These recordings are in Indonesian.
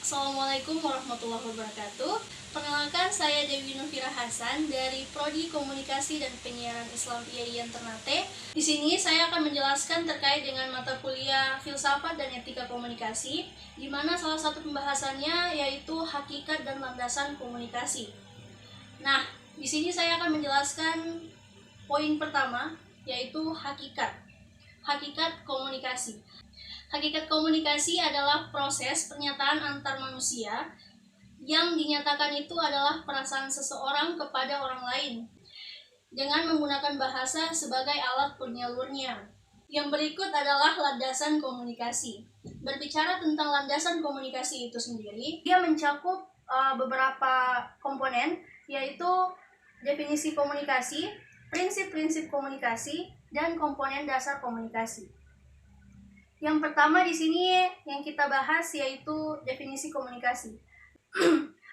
Assalamualaikum warahmatullahi wabarakatuh. Perkenalkan, saya Dewi Novira Hasan dari Prodi Komunikasi dan Penyiaran Islam IAIN Ternate. Di sini saya akan menjelaskan terkait dengan mata kuliah Filsafat dan Etika Komunikasi, di mana salah satu pembahasannya yaitu hakikat dan landasan komunikasi. Nah, di sini saya akan menjelaskan poin pertama, yaitu hakikat. Hakikat komunikasi. Hakikat komunikasi adalah proses pernyataan antar manusia yang dinyatakan itu adalah perasaan seseorang kepada orang lain dengan menggunakan bahasa sebagai alat penyalurnya. Yang berikut adalah landasan komunikasi. Berbicara tentang landasan komunikasi itu sendiri, dia mencakup beberapa komponen, yaitu definisi komunikasi, prinsip-prinsip komunikasi, dan komponen dasar komunikasi. Yang pertama di sini yang kita bahas yaitu definisi komunikasi.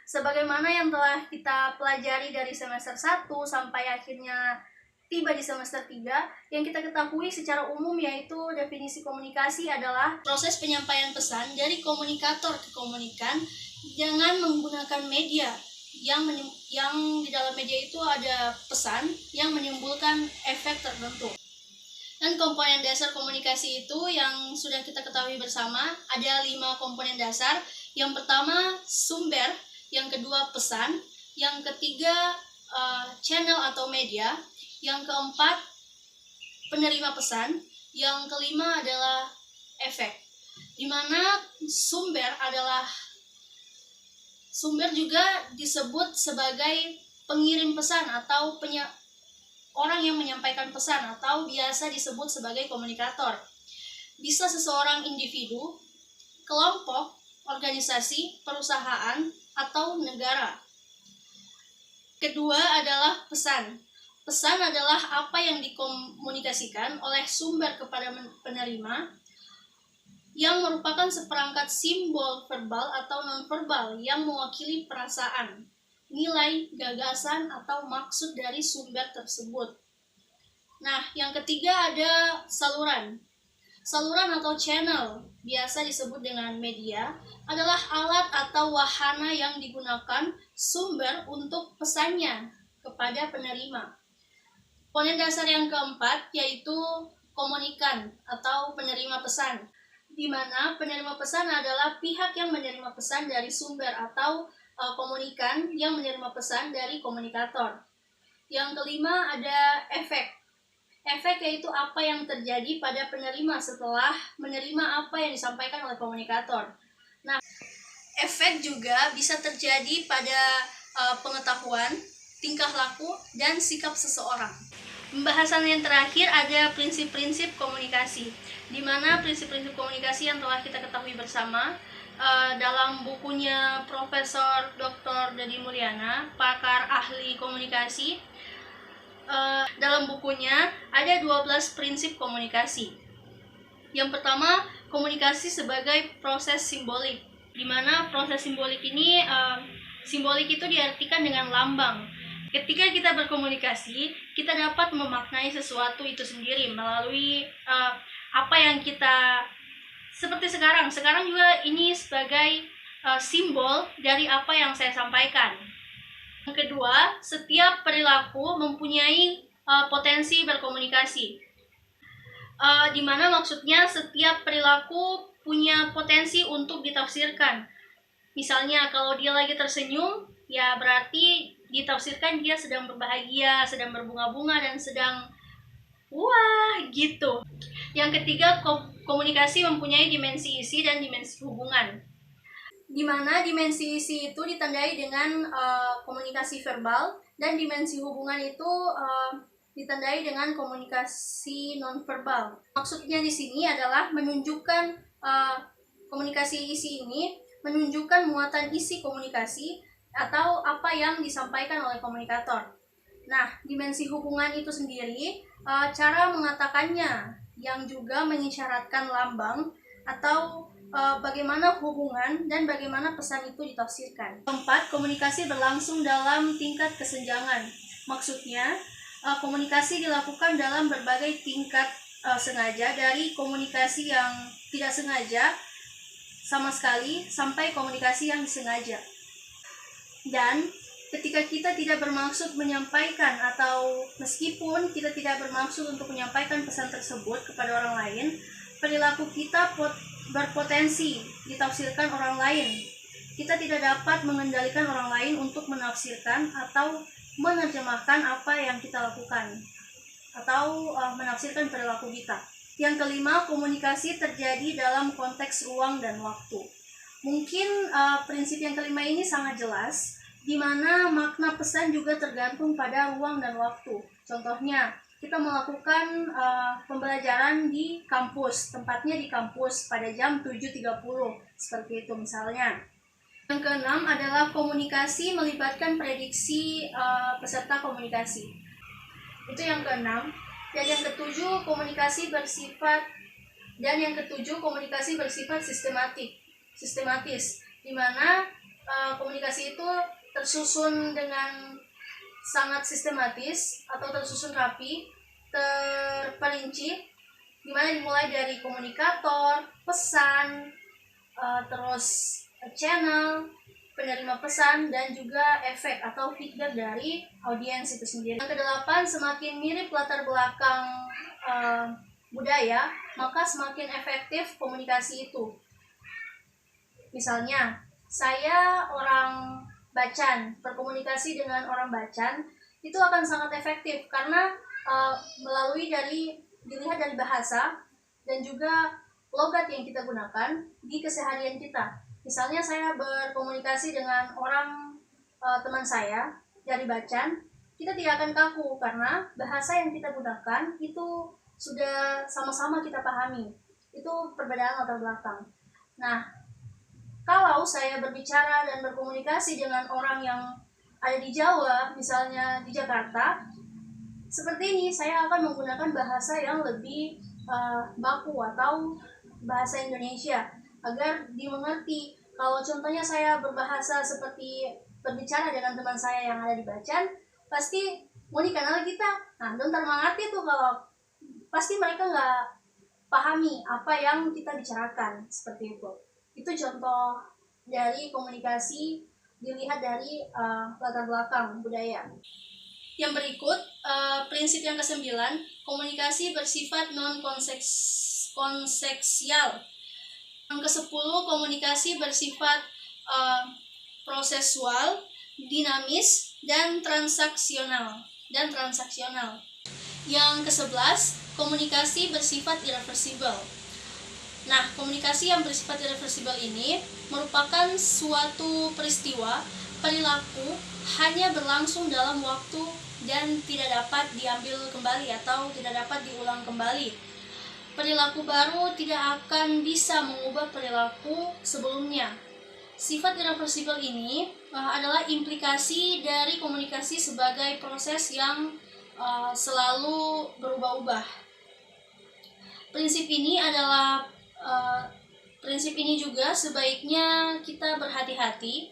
Sebagaimana yang telah kita pelajari dari semester 1 sampai akhirnya tiba di semester 3, yang kita ketahui secara umum yaitu definisi komunikasi adalah proses penyampaian pesan dari komunikator ke komunikan dengan menggunakan media yang di dalam media itu ada pesan yang menimbulkan efek tertentu. Dan komponen dasar komunikasi itu yang sudah kita ketahui bersama, ada 5 komponen dasar. Yang pertama sumber, yang kedua pesan, yang ketiga channel atau media, yang keempat penerima pesan, yang kelima adalah efek. Di mana sumber juga disebut sebagai pengirim pesan atau orang yang menyampaikan pesan atau biasa disebut sebagai komunikator. Bisa seseorang individu, kelompok, organisasi, perusahaan, atau negara. Kedua adalah pesan. Pesan adalah apa yang dikomunikasikan oleh sumber kepada penerima yang merupakan seperangkat simbol verbal atau non-verbal yang mewakili perasaan, nilai, gagasan, atau maksud dari sumber tersebut. Nah, yang ketiga ada saluran. Saluran atau channel, biasa disebut dengan media, adalah alat atau wahana yang digunakan sumber untuk pesannya kepada penerima. Komponen dasar yang keempat yaitu komunikan atau penerima pesan, di mana penerima pesan adalah pihak yang menerima pesan dari sumber atau komunikan yang menerima pesan dari komunikator. Yang kelima ada efek. Efek yaitu apa yang terjadi pada penerima setelah menerima apa yang disampaikan oleh komunikator. Nah, efek juga bisa terjadi pada pengetahuan, tingkah laku, dan sikap seseorang. Pembahasan yang terakhir ada prinsip-prinsip komunikasi, di mana prinsip-prinsip komunikasi yang telah kita ketahui bersama dalam bukunya Profesor Dr. Dedi Mulyana, pakar ahli komunikasi. Dalam bukunya ada 12 prinsip komunikasi. Yang pertama, komunikasi sebagai proses simbolik, di mana proses simbolik ini simbolik itu diartikan dengan lambang. Ketika kita berkomunikasi, kita dapat memaknai sesuatu itu sendiri melalui apa yang kita seperti sekarang juga ini sebagai simbol dari apa yang saya sampaikan. Yang kedua, setiap perilaku mempunyai potensi berkomunikasi. Di mana maksudnya setiap perilaku punya potensi untuk ditafsirkan. Misalnya kalau dia lagi tersenyum, ya berarti ditafsirkan dia sedang berbahagia, sedang berbunga-bunga, dan sedang wah gitu. Yang ketiga, komunikasi mempunyai dimensi isi dan dimensi hubungan, di mana dimensi isi itu ditandai dengan komunikasi verbal, dan dimensi hubungan itu ditandai dengan komunikasi nonverbal. Maksudnya di sini adalah menunjukkan komunikasi isi ini menunjukkan muatan isi komunikasi atau apa yang disampaikan oleh komunikator. Nah, dimensi hubungan itu sendiri cara mengatakannya yang juga mengisyaratkan lambang atau bagaimana hubungan dan bagaimana pesan itu ditafsirkan. Keempat, komunikasi berlangsung dalam tingkat kesenjangan. Maksudnya, komunikasi dilakukan dalam berbagai tingkat sengaja, dari komunikasi yang tidak sengaja sama sekali sampai komunikasi yang disengaja. Dan ketika kita tidak bermaksud menyampaikan, atau meskipun kita tidak bermaksud untuk menyampaikan pesan tersebut kepada orang lain, perilaku kita berpotensi ditafsirkan orang lain. Kita tidak dapat mengendalikan orang lain untuk menafsirkan atau menerjemahkan apa yang kita lakukan, atau menafsirkan perilaku kita. Yang kelima, komunikasi terjadi dalam konteks ruang dan waktu. Mungkin prinsip yang kelima ini sangat jelas, di mana makna pesan juga tergantung pada ruang dan waktu. Contohnya, kita melakukan pembelajaran di kampus, tempatnya di kampus pada jam 7.30, seperti itu misalnya. Yang keenam adalah komunikasi melibatkan prediksi peserta komunikasi. Itu yang keenam. Dan yang ketujuh, komunikasi bersifat sistematis, di mana komunikasi itu tersusun dengan sangat sistematis atau tersusun rapi, terperinci, di mana dimulai dari komunikator, pesan, terus channel, penerima pesan, dan juga efek atau feedback dari audiens itu sendiri. Yang kedelapan, semakin mirip latar belakang budaya, maka semakin efektif komunikasi itu. Misalnya, saya orang Bacan, berkomunikasi dengan orang Bacan itu akan sangat efektif karena dilihat dari bahasa dan juga logat yang kita gunakan di keseharian kita. Misalnya saya berkomunikasi dengan orang teman saya dari Bacan, kita tidak akan kaku karena bahasa yang kita gunakan itu sudah sama-sama kita pahami. Itu perbedaan latar belakang. Nah, kalau saya berbicara dan berkomunikasi dengan orang yang ada di Jawa, misalnya di Jakarta, seperti ini, saya akan menggunakan bahasa yang lebih baku atau bahasa Indonesia agar dimengerti. Kalau contohnya saya berbahasa seperti berbicara dengan teman saya yang ada di Bacan, pasti mau di kanal kita, nah bentar mengerti tuh, kalau pasti mereka nggak pahami apa yang kita bicarakan, seperti itu. Itu contoh dari komunikasi dilihat dari latar belakang budaya. Yang berikut, prinsip yang ke-9, komunikasi bersifat non-konseksial. Yang ke-10, komunikasi bersifat prosesual, dinamis, dan transaksional. Yang ke-11, komunikasi bersifat irreversibel. Nah, komunikasi yang bersifat irreversibel ini merupakan suatu peristiwa, perilaku hanya berlangsung dalam waktu dan tidak dapat diambil kembali atau tidak dapat diulang kembali. Perilaku baru tidak akan bisa mengubah perilaku sebelumnya. Sifat irreversibel ini adalah implikasi dari komunikasi sebagai proses yang selalu berubah-ubah. Prinsip ini juga sebaiknya kita berhati-hati,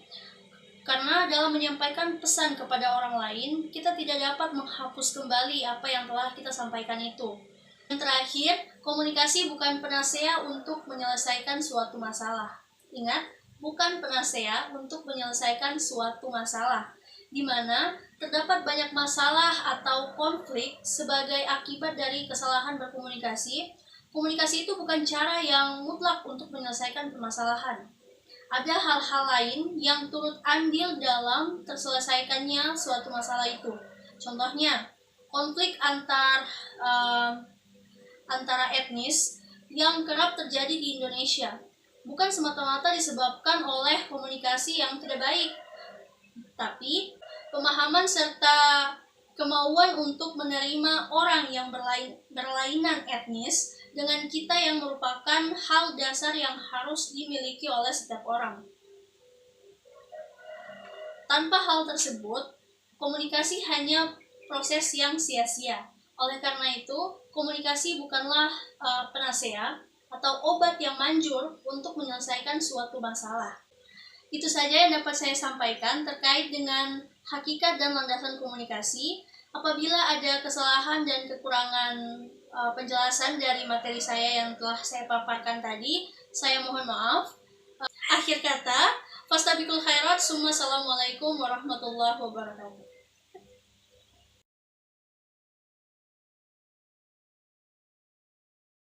karena dalam menyampaikan pesan kepada orang lain, kita tidak dapat menghapus kembali apa yang telah kita sampaikan itu. Yang terakhir, komunikasi bukan panacea untuk menyelesaikan suatu masalah. Ingat, bukan panacea untuk menyelesaikan suatu masalah, di mana terdapat banyak masalah atau konflik sebagai akibat dari kesalahan berkomunikasi. Komunikasi itu bukan cara yang mutlak untuk menyelesaikan permasalahan. Ada hal-hal lain yang turut andil dalam terselesaikannya suatu masalah itu. Contohnya, konflik antara etnis yang kerap terjadi di Indonesia bukan semata-mata disebabkan oleh komunikasi yang tidak baik, tapi pemahaman serta kemauan untuk menerima orang yang berlainan etnis dengan kita yang merupakan hal dasar yang harus dimiliki oleh setiap orang. Tanpa hal tersebut, komunikasi hanya proses yang sia-sia. Oleh karena itu, komunikasi bukanlah panacea atau obat yang manjur untuk menyelesaikan suatu masalah. Itu saja yang dapat saya sampaikan terkait dengan hakikat dan landasan komunikasi. Apabila ada kesalahan dan kekurangan penjelasan dari materi saya yang telah saya paparkan tadi, saya mohon maaf. Akhir kata, fastabiqul khairat, summa assalamualaikum warahmatullahi wabarakatuh.